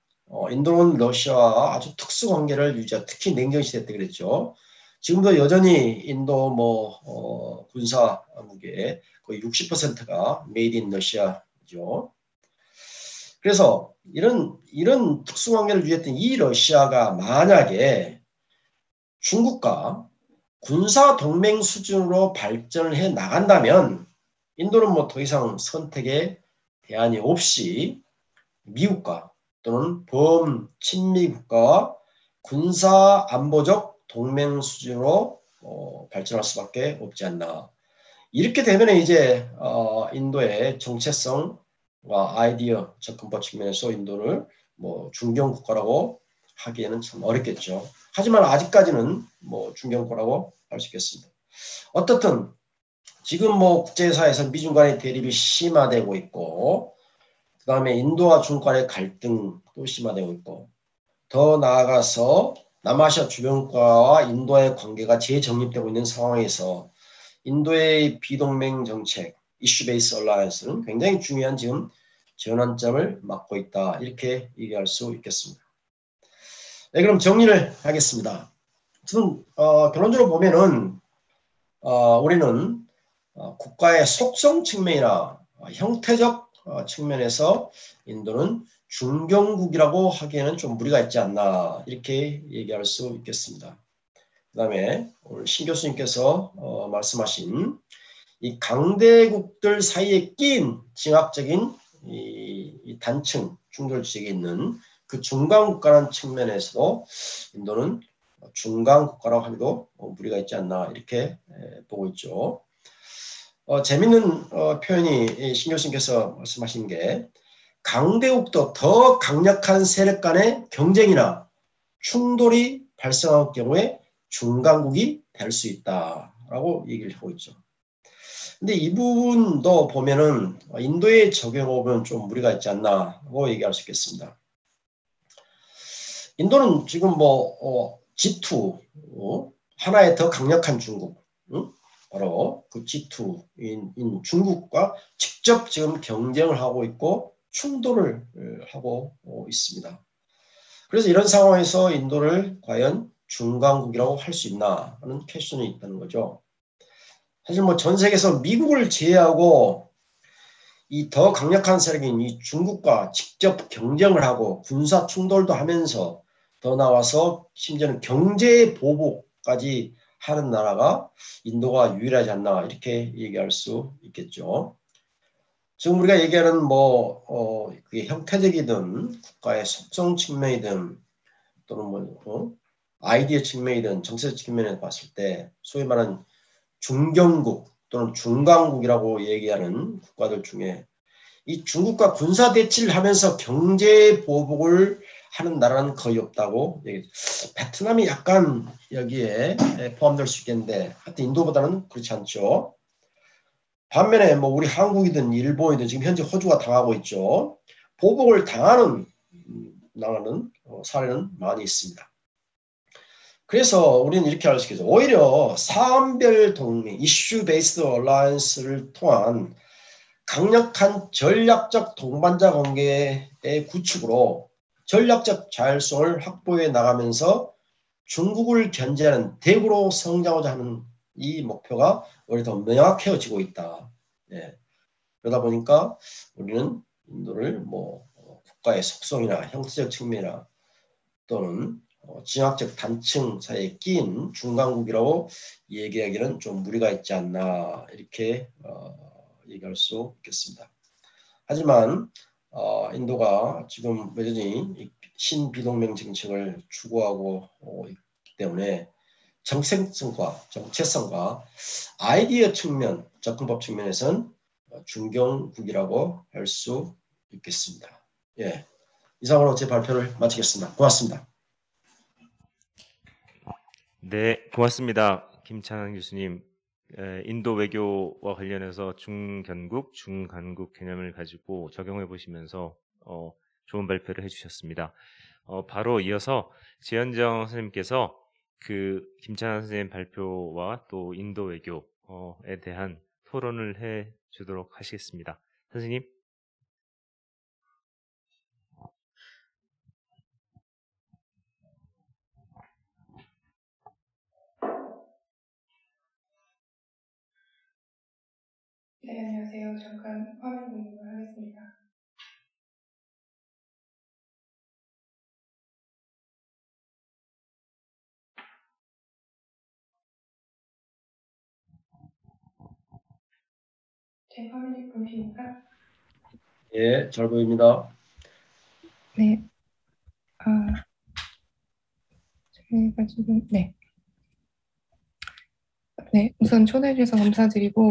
인도는 러시아와 아주 특수 관계를 유지하고 특히 냉전 시대 때 그랬죠. 지금도 여전히 인도 군사 무기의 거의 60%가 메이드 인 러시아죠. 그래서 이런 특수 관계를 유지했던 이 러시아가 만약에 중국과 군사 동맹 수준으로 발전을 해 나간다면 인도는 뭐 더 이상 선택의 대안이 없이 미국과 또는 범친미 국가와 군사 안보적 동맹 수준으로 발전할 수밖에 없지 않나. 이렇게 되면 이제 인도의 정체성과 아이디어 접근법 측면에서 인도를 뭐 중견 국가라고 하기에는 참 어렵겠죠. 하지만 아직까지는 뭐 중견 국가라고 할 수 있겠습니다. 어떻든 지금 뭐 국제사회에서 미중 간의 대립이 심화되고 있고 그 다음에 인도와 중국 간의 갈등도 심화되고 있고 더 나아가서 남아시아 주변 국가와 인도의 관계가 재정립되고 있는 상황에서 인도의 비동맹 정책, 이슈 베이스 얼라이언스는 굉장히 중요한 지금 전환점을 맞고 있다. 이렇게 얘기할 수 있겠습니다. 네, 그럼 정리를 하겠습니다. 우선 결론적으로 보면은 우리는 국가의 속성 측면이나 형태적 측면에서 인도는 중견국이라고 하기에는 좀 무리가 있지 않나 이렇게 얘기할 수 있겠습니다. 그 다음에 오늘 신 교수님께서 말씀하신 이 강대국들 사이에 낀 징악적인 이 단층 충돌 지역에 있는 그 중간국가라는 측면에서도 인도는 중간국가라고 하기도 무리가 있지 않나 이렇게 보고 있죠. 재밌는 표현이 신 교수님께서 말씀하신 게 강대국도 더 강력한 세력 간의 경쟁이나 충돌이 발생할 경우에 중간국이 될 수 있다라고 얘기를 하고 있죠. 근데 이 부분도 보면은 인도에 적용해보면 좀 무리가 있지 않나고 얘기할 수 있겠습니다. 인도는 지금 G2 하나의 더 강력한 중국, 바로 그 G2인 중국과 직접 지금 경쟁을 하고 있고 충돌을 하고 있습니다. 그래서 이런 상황에서 인도를 과연 중간국이라고 할 수 있나 하는 퀘스천이 있다는 거죠. 사실 전 세계에서 미국을 제외하고 이 더 강력한 세력인 이 중국과 직접 경쟁을 하고 군사 충돌도 하면서 더 나와서 심지어는 경제 보복까지 하는 나라가 인도가 유일하지 않나 이렇게 얘기할 수 있겠죠. 지금 우리가 얘기하는 그게 형태적이든 국가의 속성 측면이든 또는 아이디어 측면이든 정책 측면에서 봤을 때 소위 말하는 중견국 또는 중간국이라고 얘기하는 국가들 중에 이 중국과 군사 대치를 하면서 경제 보복을 하는 나라는 거의 없다고 얘기해요. 베트남이 약간 여기에 포함될 수 있겠는데 하여튼 인도보다는 그렇지 않죠. 반면에 우리 한국이든 일본이든 지금 현재 호주가 당하고 있죠. 보복을 당하는 사례는 많이 있습니다. 그래서 우리는 이렇게 할 수 있겠죠. 오히려 사안별 동맹, 이슈 베이스드 얼라이언스를 통한 강력한 전략적 동반자 관계의 구축으로 전략적 자율성을 확보해 나가면서 중국을 견제하는 대국으로 성장하고자 하는 이 목표가 오히려 더 명확해지고 있다. 예. 그러다 보니까 우리는 인도를 국가의 속성이나 형태적 측면이나 또는 진학적 단층 사이에 낀 중간국이라고 얘기하기는 좀 무리가 있지 않나 이렇게 얘기할 수 있겠습니다. 하지만 인도가 지금 여전히 신비동맹 정책을 추구하고 있기 때문에 정체성과 아이디어 측면, 접근법 측면에서는 중견국이라고 할 수 있겠습니다. 예, 이상으로 제 발표를 마치겠습니다. 고맙습니다. 네, 고맙습니다. 김찬환 교수님. 인도 외교와 관련해서 중견국, 중간국 개념을 가지고 적용해 보시면서 좋은 발표를 해주셨습니다. 바로 이어서 지현정 선생님께서 그 김찬환 선생님 발표와 또 인도 외교에 대한 토론을 해 주도록 하시겠습니다. 선생님. 네, 안녕하세요. 잠깐 화면 공유를 하겠습니다. 제 화면이 보이십니까? 예, 잘 보입니다. 네. 저희가 지금, 네, 우선 초대해 주셔서 감사드리고,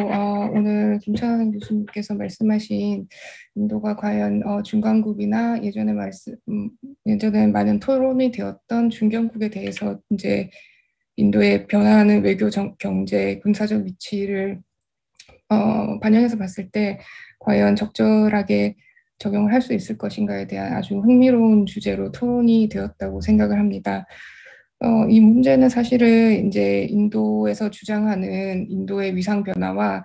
오늘 김찬환 교수님께서 말씀하신 인도가 과연 중간국이나 예전에 많은 토론이 되었던 중견국에 대해서 이제 인도의 변화하는 외교, 경제, 군사적 위치를 반영해서 봤을 때 과연 적절하게 적용을 할 수 있을 것인가에 대한 아주 흥미로운 주제로 토론이 되었다고 생각을 합니다. 이 문제는 사실은 이제 인도에서 주장하는 인도의 위상 변화와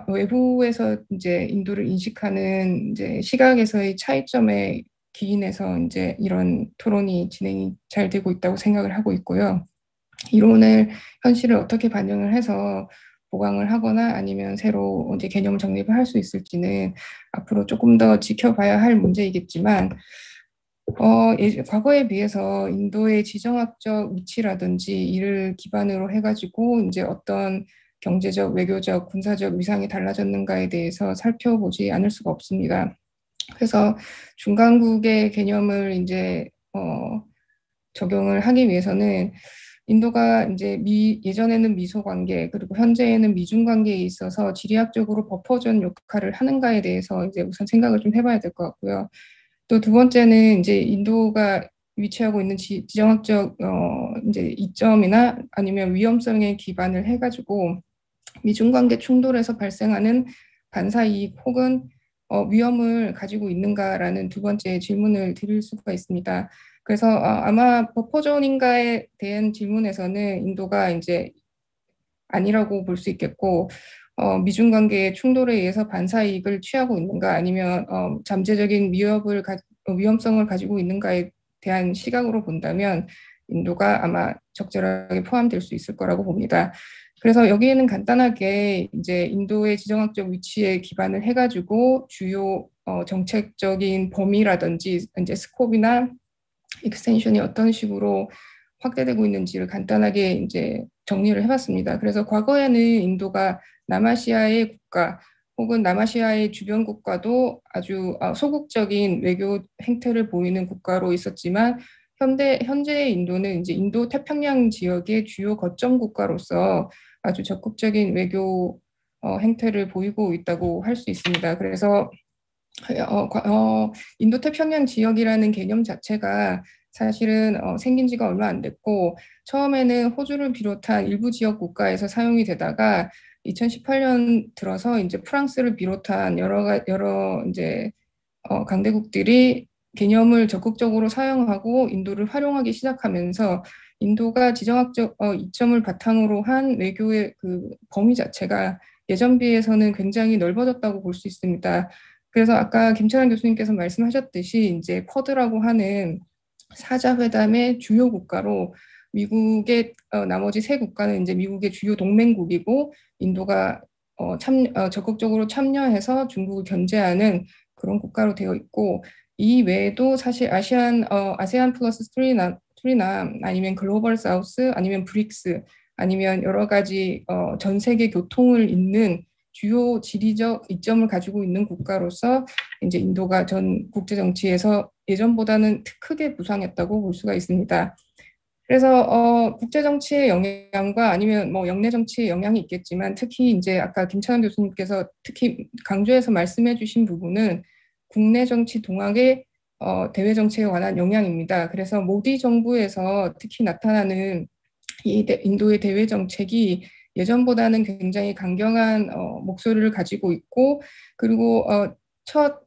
외부에서 이제 인도를 인식하는 이제 시각에서의 차이점에 기인해서 이제 이런 토론이 진행이 잘 되고 있다고 생각을 하고 있고요. 이론을 현실을 어떻게 반영을 해서 보강을 하거나 아니면 새로 이제 개념 정립을 할 수 있을지는 앞으로 조금 더 지켜봐야 할 문제이겠지만, 과거에 비해서 인도의 지정학적 위치라든지 이를 기반으로 해가지고 이제 어떤 경제적, 외교적, 군사적 위상이 달라졌는가에 대해서 살펴보지 않을 수가 없습니다. 그래서 중간국의 개념을 이제 적용을 하기 위해서는 인도가 이제 예전에는 미소 관계 그리고 현재에는 미중 관계에 있어서 지리학적으로 버퍼존 역할을 하는가에 대해서 이제 우선 생각을 좀 해봐야 될 것 같고요. 또 두 번째는 이제 인도가 위치하고 있는 지정학적 이제 이점이나 아니면 위험성에 기반을 해가지고 미중 관계 충돌에서 발생하는 반사 이익 혹은 위험을 가지고 있는가라는 두 번째 질문을 드릴 수가 있습니다. 그래서 아마 버퍼존인가에 대한 질문에서는 인도가 이제 아니라고 볼 수 있겠고, 미중 관계의 충돌에 의해서 반사 이익을 취하고 있는가 아니면 잠재적인 위험성을 가지고 있는가에 대한 시각으로 본다면 인도가 아마 적절하게 포함될 수 있을 거라고 봅니다. 그래서 여기에는 간단하게 이제 인도의 지정학적 위치에 기반을 해가지고 주요 정책적인 범위라든지 이제 스콥이나 익스텐션이 어떤 식으로 확대되고 있는지를 간단하게 이제 정리를 해봤습니다. 그래서 과거에는 인도가 남아시아의 국가 혹은 남아시아의 주변 국가도 아주 소극적인 외교 행태를 보이는 국가로 있었지만 현재의 인도는 이제 인도 태평양 지역의 주요 거점 국가로서 아주 적극적인 외교 행태를 보이고 있다고 할 수 있습니다. 그래서 인도 태평양 지역이라는 개념 자체가 사실은 생긴 지가 얼마 안 됐고 처음에는 호주를 비롯한 일부 지역 국가에서 사용이 되다가 2018년 들어서 이제 프랑스를 비롯한 여러 이제 강대국들이 개념을 적극적으로 사용하고 인도를 활용하기 시작하면서 인도가 지정학적 이점을 바탕으로 한 외교의 그 범위 자체가 예전 비해서는 굉장히 넓어졌다고 볼 수 있습니다. 그래서 아까 김찬환 교수님께서 말씀하셨듯이 이제 쿼드라고 하는 사자회담의 주요 국가로 미국의 나머지 세 국가는 이제 미국의 주요 동맹국이고 인도가 적극적으로 참여해서 중국을 견제하는 그런 국가로 되어 있고 이 외에도 사실 아세안 플러스 3나 아니면 글로벌 사우스 아니면 브릭스 아니면 여러 가지 전 세계 교통을 잇는 주요 지리적 이점을 가지고 있는 국가로서 이제 인도가 전 국제 정치에서 예전보다는 크게 부상했다고 볼 수가 있습니다. 그래서 국제 정치의 영향과 아니면 뭐 영내 정치의 영향이 있겠지만 특히 이제 아까 김찬환 교수님께서 특히 강조해서 말씀해주신 부분은 국내 정치 동학의 대외 정치에 관한 영향입니다. 그래서 모디 정부에서 특히 나타나는 이 인도의 대외 정책이 예전보다는 굉장히 강경한 목소리를 가지고 있고 그리고 첫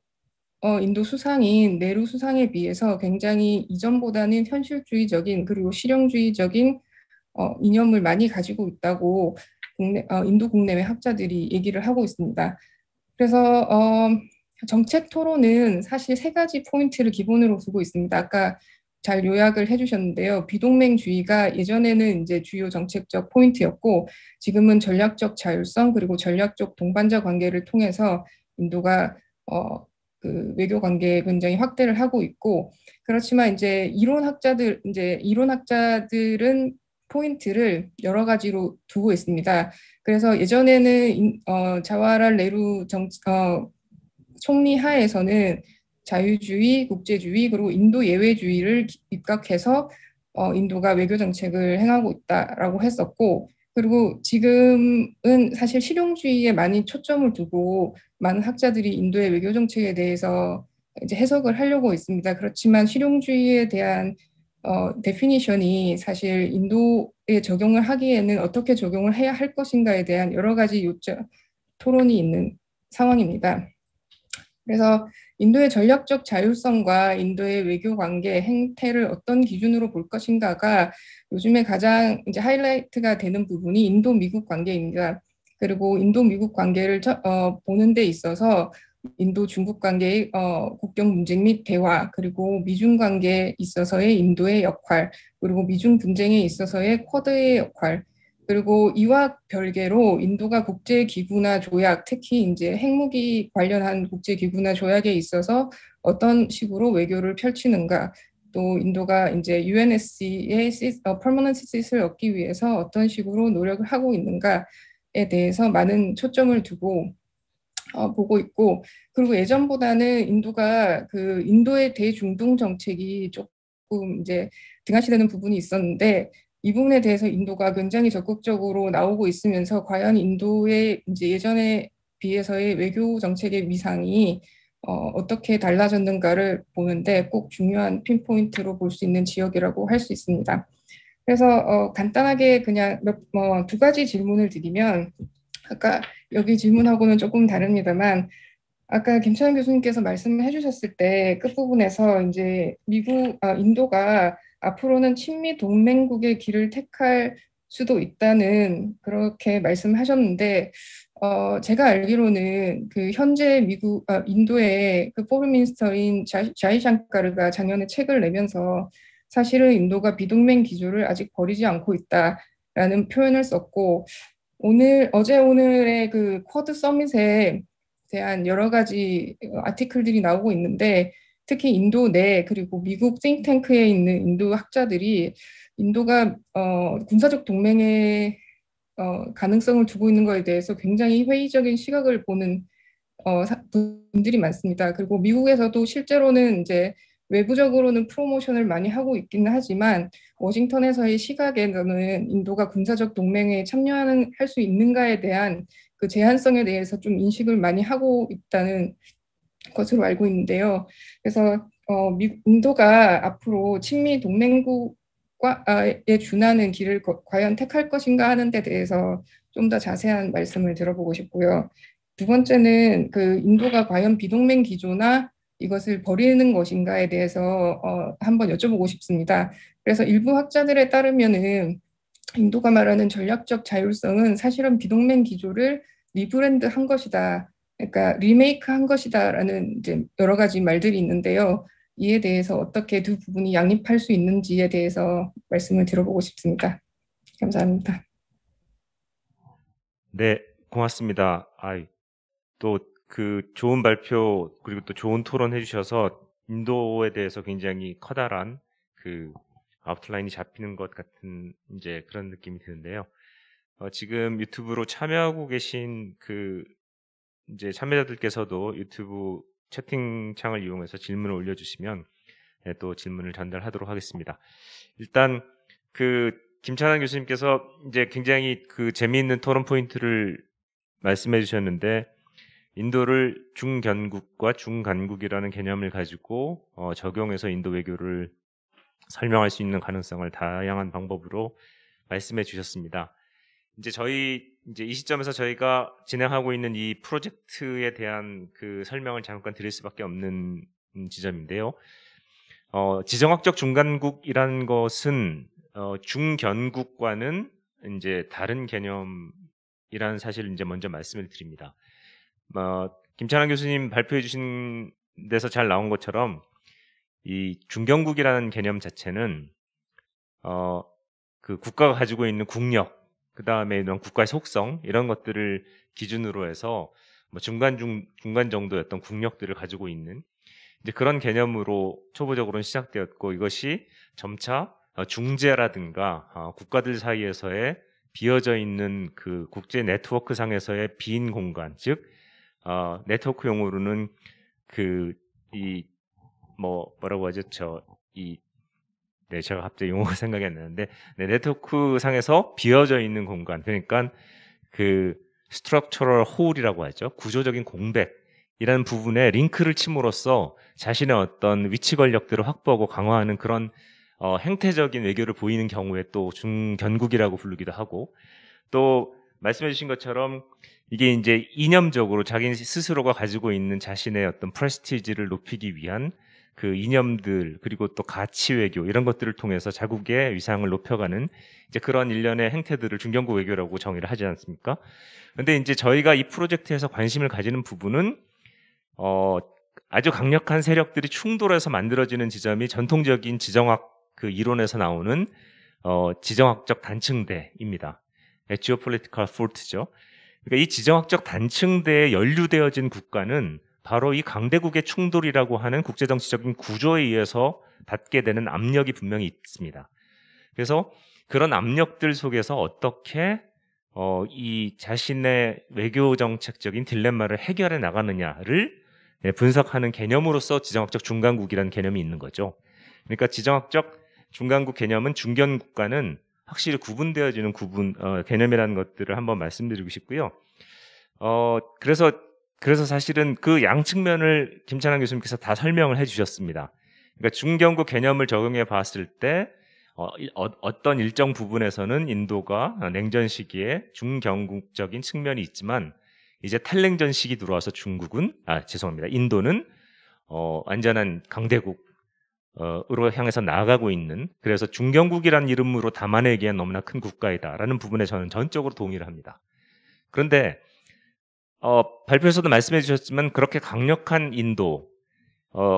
인도 수상인 네루 수상에 비해서 굉장히 이전보다는 현실주의적인 그리고 실용주의적인 이념을 많이 가지고 있다고 인도 국내외 학자들이 얘기를 하고 있습니다. 그래서 정책 토론은 사실 세 가지 포인트를 기본으로 두고 있습니다. 아까 잘 요약을 해주셨는데요. 비동맹주의가 예전에는 이제 주요 정책적 포인트였고 지금은 전략적 자율성 그리고 전략적 동반자 관계를 통해서 인도가 그 외교 관계에 굉장히 확대를 하고 있고 그렇지만 이제 이론학자들은 포인트를 여러 가지로 두고 있습니다. 그래서 예전에는 자와harlal 네루 총리 하에서는 자유주의, 국제주의 그리고 인도 예외주의를 입각해서 인도가 외교 정책을 행하고 있다라고 했었고 그리고 지금은 사실 실용주의에 많이 초점을 두고 많은 학자들이 인도의 외교 정책에 대해서 이제 해석을 하려고 있습니다. 그렇지만 실용주의에 대한 데피니션이 사실 인도에 적용을 하기에는 어떻게 적용을 해야 할 것인가에 대한 여러 가지 토론이 있는 상황입니다. 그래서 인도의 전략적 자율성과 인도의 외교 관계 행태를 어떤 기준으로 볼 것인가가 요즘에 가장 이제 하이라이트가 되는 부분이 인도 미국 관계입니다. 그리고 인도 미국 관계를 보는 데 있어서 인도 중국 관계의 국경 분쟁 및 대화, 그리고 미중 관계에 있어서의 인도의 역할, 그리고 미중 분쟁에 있어서의 쿼드의 역할, 그리고 이와 별개로 인도가 국제기구나 조약, 특히 이제 핵무기 관련한 국제기구나 조약에 있어서 어떤 식으로 외교를 펼치는가, 또 인도가 이제 UNSC의 퍼머넌트 시트를 얻기 위해서 어떤 식으로 노력을 하고 있는가에 대해서 많은 초점을 두고 보고 있고, 그리고 예전보다는 인도가 그 인도의 대중동 정책이 조금 이제 등한시되는 부분이 있었는데, 이 부분에 대해서 인도가 굉장히 적극적으로 나오고 있으면서 과연 인도의 이제 예전에 비해서의 외교 정책의 위상이 어떻게 달라졌는가를 보는데 꼭 중요한 핀포인트로 볼 수 있는 지역이라고 할 수 있습니다. 그래서 간단하게 그냥 두 가지 질문을 드리면, 아까 여기 질문하고는 조금 다릅니다만, 아까 김찬현 교수님께서 말씀을 해주셨을 때 끝부분에서 이제 인도가 앞으로는 친미 동맹국의 길을 택할 수도 있다는 그렇게 말씀하셨는데, 제가 알기로는 그 현재 인도의 그 포럼 미니스터인 자이샹카르가 작년에 책을 내면서 사실은 인도가 비동맹 기조를 아직 버리지 않고 있다라는 표현을 썼고, 어제 오늘의 그 쿼드 서밋에 대한 여러 가지 아티클들이 나오고 있는데, 특히 인도 내 그리고 미국 띵탱크에 있는 인도 학자들이 인도가 군사적 동맹의 가능성을 두고 있는 것에 대해서 굉장히 회의적인 시각을 보는 분들이 많습니다. 그리고 미국에서도 실제로는 이제 외부적으로는 프로모션을 많이 하고 있기는 하지만 워싱턴에서의 시각에서는 인도가 군사적 동맹에 할 수 있는가에 대한 그 제한성에 대해서 좀 인식을 많이 하고 있다는 것으로 알고 있는데요. 그래서 인도가 앞으로 친미 동맹국에 준하는 길을 과연 택할 것인가 하는 데 대해서 좀 더 자세한 말씀을 들어보고 싶고요. 두 번째는 그 인도가 과연 비동맹 기조나 이것을 버리는 것인가에 대해서 한번 여쭤보고 싶습니다. 그래서 일부 학자들에 따르면은 인도가 말하는 전략적 자율성은 사실은 비동맹 기조를 리브랜드 한 것이다. 그러니까 리메이크 한 것이다라는 이제 여러 가지 말들이 있는데요. 이에 대해서 어떻게 두 부분이 양립할 수 있는지에 대해서 말씀을 들어보고 싶습니다. 감사합니다. 네, 고맙습니다. 또 그 좋은 발표 그리고 또 좋은 토론 해주셔서 인도에 대해서 굉장히 커다란 그 아웃라인이 잡히는 것 같은 이제 그런 느낌이 드는데요. 지금 유튜브로 참여하고 계신 그 이제 참여자들께서도 유튜브 채팅창을 이용해서 질문을 올려주시면 또 질문을 전달하도록 하겠습니다. 일단 그 김찬환 교수님께서 이제 굉장히 그 재미있는 토론 포인트를 말씀해 주셨는데, 인도를 중견국과 중간국이라는 개념을 가지고 적용해서 인도 외교를 설명할 수 있는 가능성을 다양한 방법으로 말씀해 주셨습니다. 이제 이 시점에서 저희가 진행하고 있는 이 프로젝트에 대한 그 설명을 잠깐 드릴 수밖에 없는 지점인데요. 지정학적 중간국이라는 것은 중견국과는 이제 다른 개념이라는 사실을 이제 먼저 말씀을 드립니다. 김찬환 교수님 발표해 주신 데서 잘 나온 것처럼 이 중견국이라는 개념 자체는 그 국가가 가지고 있는 국력, 그 다음에 이런 국가의 속성 이런 것들을 기준으로 해서 중간 정도의 어떤 국력들을 가지고 있는 이제 그런 개념으로 초보적으로는 시작되었고, 이것이 점차 중재라든가 국가들 사이에서의 비어져 있는 그 국제 네트워크 상에서의 빈 공간, 즉 네트워크 용어로는 뭐라고 하죠? 제가 갑자기 용어가 생각이 안 나는데, 네트워크 상에서 비어져 있는 공간, 그러니까 그 스트럭처럴 홀이라고 하죠. 구조적인 공백이라는 부분에 링크를 침으로써 자신의 어떤 위치 권력들을 확보하고 강화하는 그런 행태적인 외교를 보이는 경우에 또 중견국이라고 부르기도 하고, 또 말씀해 주신 것처럼 이게 이제 이념적으로 자기 스스로가 가지고 있는 자신의 어떤 프레스티지를 높이기 위한 그 이념들 그리고 또 가치 외교 이런 것들을 통해서 자국의 위상을 높여가는 이제 그런 일련의 행태들을 중견국 외교라고 정의를 하지 않습니까? 근데 이제 저희가 이 프로젝트에서 관심을 가지는 부분은 아주 강력한 세력들이 충돌해서 만들어지는 지점이 전통적인 지정학 그 이론에서 나오는 지정학적 단층대입니다. Geopolitical Fault죠. 그러니까 이 지정학적 단층대에 연루되어진 국가는 바로 이 강대국의 충돌이라고 하는 국제정치적인 구조에 의해서 받게 되는 압력이 분명히 있습니다. 그래서 그런 압력들 속에서 어떻게 이 자신의 외교정책적인 딜레마를 해결해 나가느냐를 분석하는 개념으로서 지정학적 중간국이라는 개념이 있는 거죠. 그러니까 지정학적 중간국 개념은 중견 국가는 확실히 구분되어지는 개념이라는 것들을 한번 말씀드리고 싶고요. 그래서 사실은 그 양측면을 김찬환 교수님께서 다 설명을 해주셨습니다. 그러니까 중견국 개념을 적용해 봤을 때 어떤 일정 부분에서는 인도가 냉전 시기에 중경국적인 측면이 있지만 이제 탈냉전 시기 들어와서 인도는 완전한 강대국으로 향해서 나아가고 있는, 그래서 중견국이라는 이름으로 담아내기엔 너무나 큰 국가이다라는 부분에 저는 전적으로 동의를 합니다. 그런데 발표에서도 말씀해 주셨지만 그렇게 강력한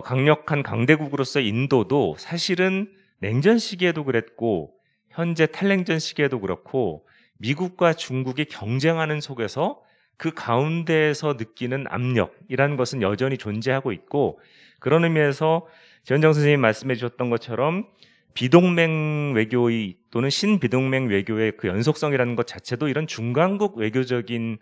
강력한 강대국으로서 인도도 사실은 냉전 시기에도 그랬고 현재 탈냉전 시기에도 그렇고 미국과 중국이 경쟁하는 속에서 그 가운데에서 느끼는 압력이라는 것은 여전히 존재하고 있고, 그런 의미에서 지원정 선생님이 말씀해 주셨던 것처럼 비동맹 외교의 또는 신비동맹 외교의 그 연속성이라는 것 자체도 이런 중간국 외교적인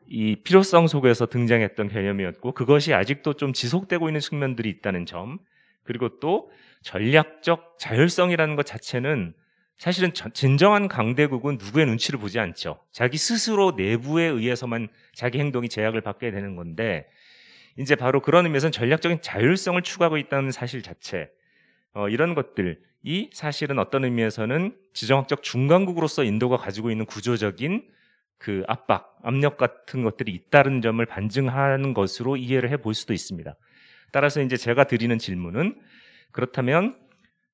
이 필요성 속에서 등장했던 개념이었고, 그것이 아직도 좀 지속되고 있는 측면들이 있다는 점, 그리고 또 전략적 자율성이라는 것 자체는 사실은 진정한 강대국은 누구의 눈치를 보지 않죠. 자기 스스로 내부에 의해서만 자기 행동이 제약을 받게 되는 건데, 이제 바로 그런 의미에서는 전략적인 자율성을 추구하고 있다는 사실 자체, 이런 것들이 사실은 어떤 의미에서는 지정학적 중간국으로서 인도가 가지고 있는 구조적인 그 압력 같은 것들이 있다는 점을 반증하는 것으로 이해를 해볼 수도 있습니다. 따라서 이제 제가 드리는 질문은, 그렇다면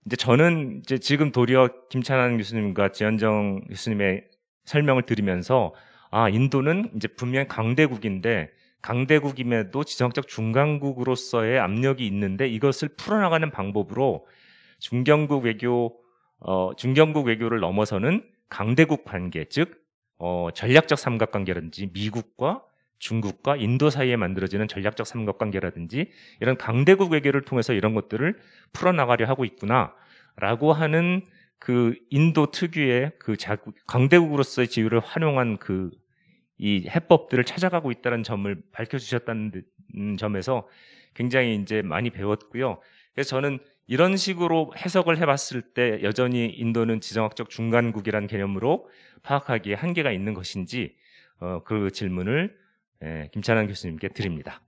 이제 저는 이제 지금 도리어 김찬환 교수님과 지현정 교수님의 설명을 들으면서 인도는 이제 분명히 강대국인데 강대국임에도 지정학적 중간국으로서의 압력이 있는데 이것을 풀어나가는 방법으로 중견국 외교를 넘어서는 강대국 관계, 즉 전략적 삼각관계라든지 미국과 중국과 인도 사이에 만들어지는 전략적 삼각관계라든지 이런 강대국 외교를 통해서 이런 것들을 풀어나가려 하고 있구나라고 하는 그 인도 특유의 그 강대국으로서의 지위를 활용한 이 해법들을 찾아가고 있다는 점을 밝혀주셨다는 점에서 굉장히 이제 많이 배웠고요. 그래서 저는 이런 식으로 해석을 해봤을 때 여전히 인도는 지정학적 중간국이라는 개념으로 파악하기에 한계가 있는 것인지 그 질문을 김찬환 교수님께 드립니다.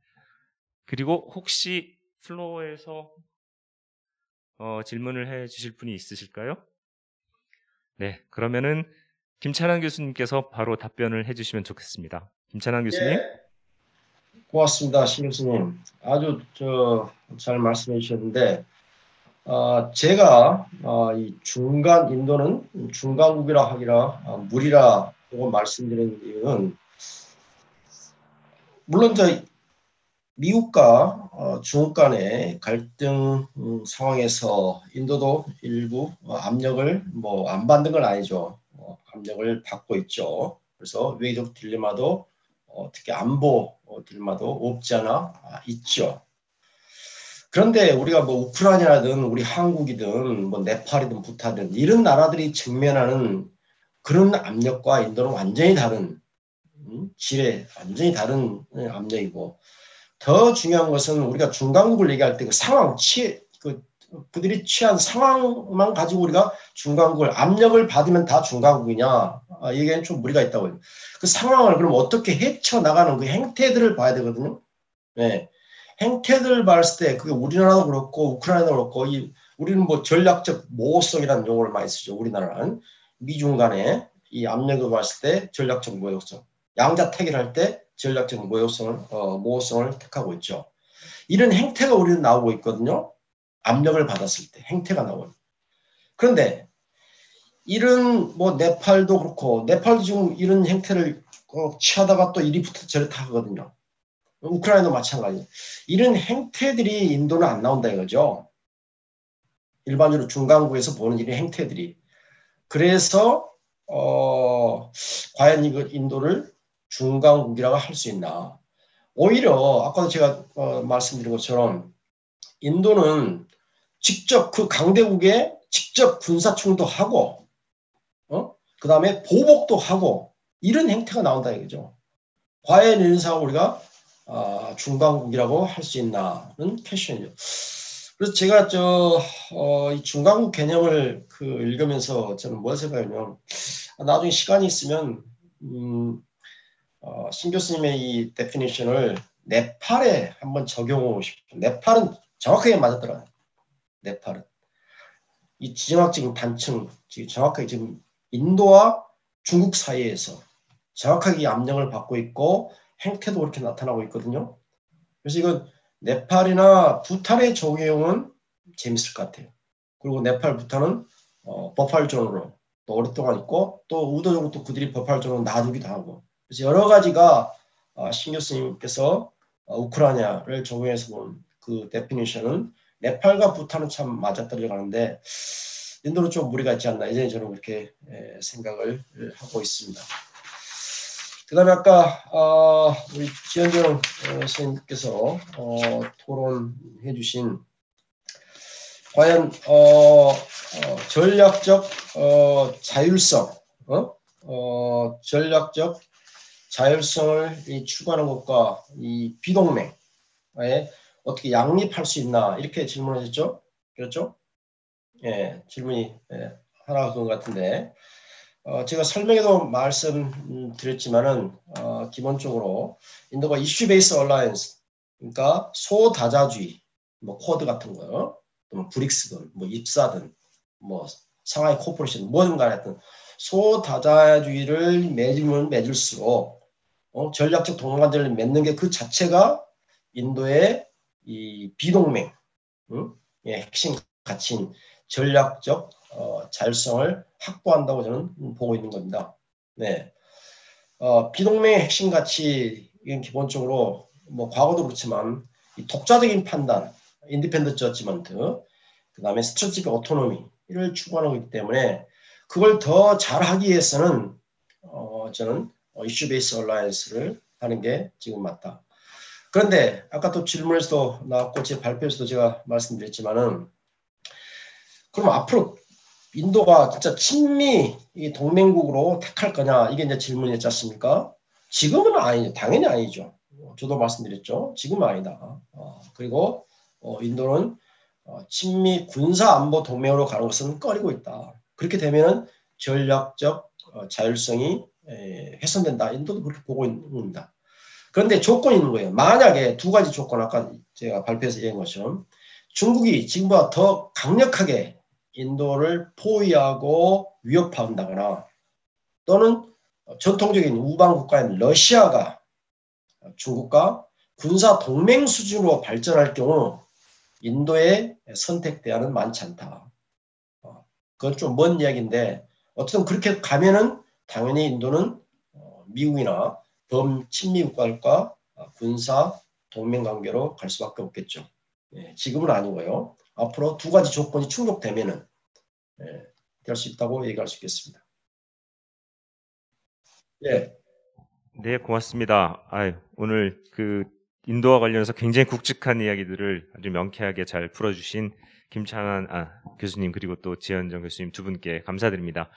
그리고 혹시 플로어에서 질문을 해주실 분이 있으실까요? 네, 그러면은 김찬환 교수님께서 바로 답변을 해주시면 좋겠습니다. 김찬환 교수님. 예, 고맙습니다, 신 교수님. 아주 잘 말씀해 주셨는데, 제가 이 인도는 중간국이라 하기라 무리라고 말씀드리는 이유는, 물론 미국과 중국 간의 갈등 상황에서 인도도 일부 압력을 안 받는 건 아니죠. 압력을 받고 있죠. 그래서 외교적 딜레마도 특히 안보 딜레마도 없지 않아 있죠. 그런데 우리가 우크라이나든 우리 한국이든 네팔이든 부탄이든 이런 나라들이 직면하는 그런 압력과 인도는 완전히 다른 질의 완전히 다른 압력이고, 더 중요한 것은 우리가 중간국을 얘기할 때 그 상황, 그들이 취한 상황만 가지고 우리가 중간국을 압력을 받으면 다 중간국이냐 얘기에는 좀 무리가 있다고요. 그 상황을 그럼 어떻게 헤쳐나가는 그 행태들을 봐야 되거든요. 네. 행태들을 봤을 때 그게 우리나라도 그렇고 우크라이나도 그렇고 우리는 전략적 모호성이라는 용어를 많이 쓰죠. 우리나라는 미중 간에 이 압력을 봤을 때 전략적 모호성, 양자택일할 때 전략적 모호성을 택하고 있죠. 이런 행태가 우리는 나오고 있거든요. 압력을 받았을 때 행태가 나오는. 그런데 이런 뭐 네팔도 그렇고 네팔도 지금 이런 행태를 취하다가 또 이리 붙어 저리 하거든요. 우크라이나도 마찬가지. 이런 행태들이 인도는 안 나온다 이거죠. 일반적으로 중간국에서 보는 이런 행태들이. 그래서 과연 이거 인도를 중간국이라고 할 수 있나. 오히려 아까도 제가 말씀드린 것처럼 인도는 직접 그 강대국에 직접 군사충도 하고 그 다음에 보복도 하고 이런 행태가 나온다 이거죠. 과연 이런 상황을 우리가 중간국이라고 할 수 있나는 퀘션이죠. 그래서 제가 이 중간국 개념을 읽으면서 저는 뭘 생각하냐면 나중에 시간이 있으면 신 교수님의 이 데피니션을 네팔에 한번 적용하고 싶어요. 네팔은 정확하게 맞았더라고요. 네팔은 이 지정학적인 단층 정확하게 지금 인도와 중국 사이에서 정확하게 이 압력을 받고 있고 행태도 그렇게 나타나고 있거든요. 그래서 이건 네팔이나 부탄의 적용은 재밌을 것 같아요. 그리고 네팔, 부탄은 버팔존으로 또 오랫동안 있고 또 의도적으로 또 그들이 버팔존으로 놔두기도 하고 그래서 여러 가지가 신 교수님께서 우크라이나를 적용해서 본 그 데피니션은 네팔과 부탄은 참 맞아떨어가는데 인도는 좀 무리가 있지 않나 이제 저는 그렇게 생각을 하고 있습니다. 그 다음에 아까 우리 지현정 선생님께서 토론해 주신 과연 전략적 자율성 전략적 자율성을 추구하는 것과 이 비동맹에 어떻게 양립할 수 있나 이렇게 질문하셨죠? 그렇죠? 예, 질문이 하나 그런 것 같은데 제가 설명에도 말씀드렸지만은 기본적으로 인도가 이슈 베이스 얼라이언스 그러니까 소다자주의 뭐 쿼드 같은 거 또 브릭스든 뭐 입사든 뭐 상하이 코퍼레이션 뭐든 간에 하여튼 소다자주의를 맺으면 맺을수록 전략적 동반자를 맺는 게 그 자체가 인도의 이 비동맹 핵심 가치인 전략적 자율성을 확보한다고 저는 보고 있는 겁니다. 네, 비동맹의 핵심 가치 이건 기본적으로 뭐 과거도 그렇지만 이 독자적인 판단, 인디펜던트 저지먼트, 그 다음에 스트래티직 오토노미를 추구하는 거기 때문에 그걸 더 잘하기 위해서는 저는 이슈 베이스 얼라이언스를 하는 게 지금 맞다. 그런데 아까 또 질문에서도 나왔고 제 발표에서도 제가 말씀드렸지만은 그럼 앞으로 인도가 진짜 친미 동맹국으로 택할 거냐 이게 이제 질문이었지 않습니까? 지금은 아니죠. 당연히 아니죠. 저도 말씀드렸죠. 지금은 아니다. 그리고 인도는 친미 군사안보 동맹으로 가는 것은 꺼리고 있다. 그렇게 되면 전략적 자율성이 훼손된다. 인도도 그렇게 보고 있는 겁니다. 그런데 조건이 있는 거예요. 만약에 두 가지 조건 아까 제가 발표해서 얘기한 것처럼 중국이 지금보다 더 강력하게 인도를 포위하고 위협한다거나 또는 전통적인 우방 국가인 러시아가 중국과 군사 동맹 수준으로 발전할 경우 인도의 선택 대안은 많지 않다. 그건 좀 먼 이야기인데 어쨌든 그렇게 가면은 당연히 인도는 미국이나 범친미 국가들과 군사 동맹 관계로 갈 수밖에 없겠죠. 지금은 아니고요. 앞으로 두 가지 조건이 충족되면은 될 수 있다고 얘기할 수 있겠습니다. 예. 네, 고맙습니다. 오늘 인도와 관련해서 굉장히 굵직한 이야기들을 아주 명쾌하게 잘 풀어주신 김창환 교수님 그리고 또 지현정 교수님 두 분께 감사드립니다.